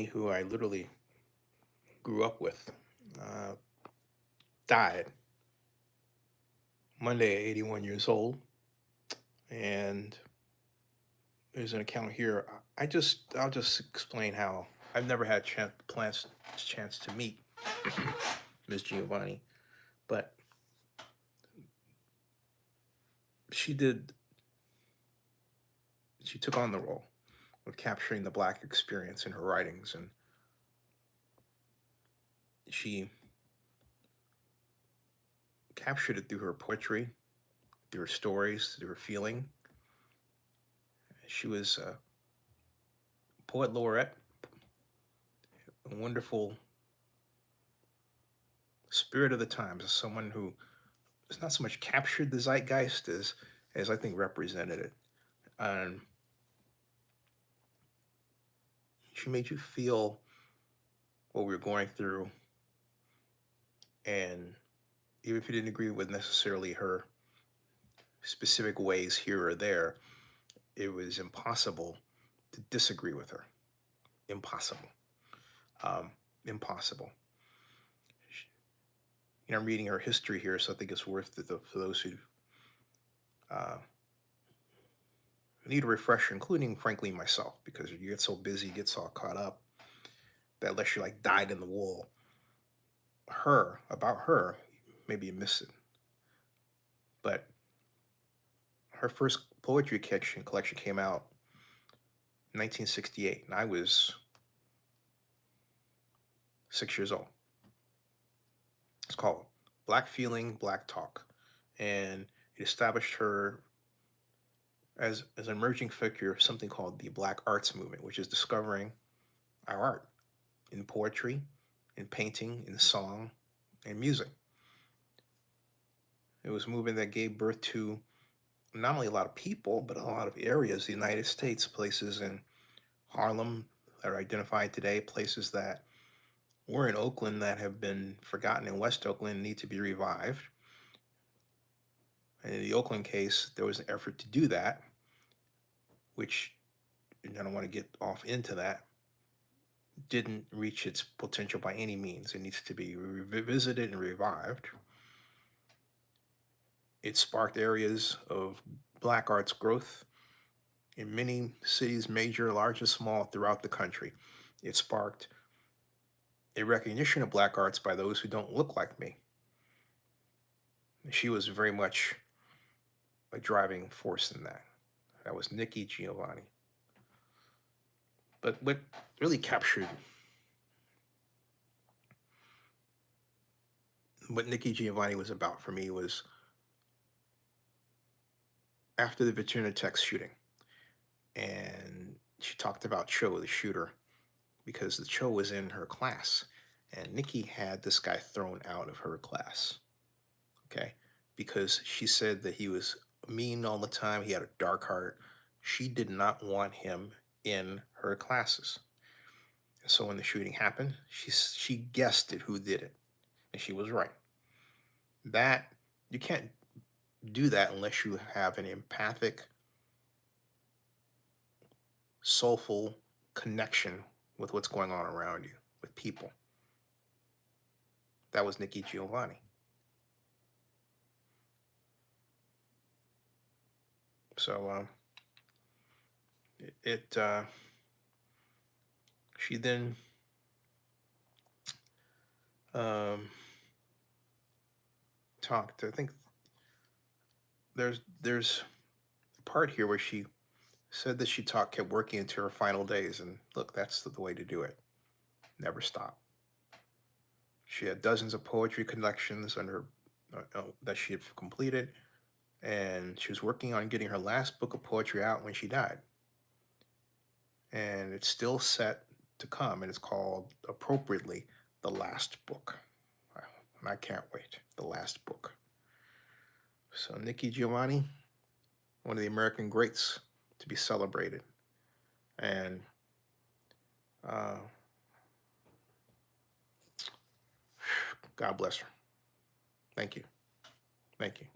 who I literally grew up with, uh, died Monday at 81 years old. And there's an account here. I'll just explain how I've never had chance to meet Miss Giovanni, but she did she took on the role of capturing the black experience in her writings, and she captured it through her poetry, through her stories, through her feeling. She was a poet laureate, a wonderful spirit of the times, as someone who has not so much captured the zeitgeist as I think represented it. And she made you feel what we were going through, and even if you didn't agree with necessarily her specific ways here or there, it was impossible to disagree with her. Impossible. Um, Impossible. I'm reading her history here, so I think it's worth it for those who uh, need a refresher, including, frankly, myself, because you get so busy, gets all caught up that unless you're like dyed in the wool, about her, maybe you miss it. But her first poetry collection came out in 1968, and I was 6 years old. It's called Black Feeling, Black Talk, and it established her as an emerging figure of something called the Black Arts Movement, which is discovering our art in poetry, in painting, in song, and music. It was a movement that gave birth to not only a lot of people, but a lot of areas, the United States, places in Harlem that are identified today, places that were in Oakland that have been forgotten in West Oakland need to be revived. And in the Oakland case, there was an effort to do that, which I don't want to get off into that, didn't reach its potential by any means. It needs to be revisited and revived. It sparked areas of Black arts growth in many cities, major, large, and small, throughout the country. It sparked a recognition of Black arts by those who don't look like me. She was very much a driving force in that. That was Nikki Giovanni. But what really captured what Nikki Giovanni was about for me was after the Virginia Tech shooting. And she talked about Cho, the shooter, because the Cho was in her class. And Nikki had this guy thrown out of her class. Okay. Because she said that he was mean all the time. He had a dark heart. She did not want him in her classes. And so when the shooting happened, she guessed it who did it. And she was right. That you can't do that unless you have an empathic, soulful connection with what's going on around you, with people. That was Nikki Giovanni. So she then um, talked. I think there's a part here where she said that she kept working into her final days, and look, that's the way to do it. Never stop. She had dozens of poetry collections under that she had completed, and she was working on getting her last book of poetry out when she died. And it's still set to come, and it's called appropriately The Last Book. And I can't wait. The Last Book. So Nikki Giovanni, one of the American greats to be celebrated. And uh, God bless her. Thank you. Thank you.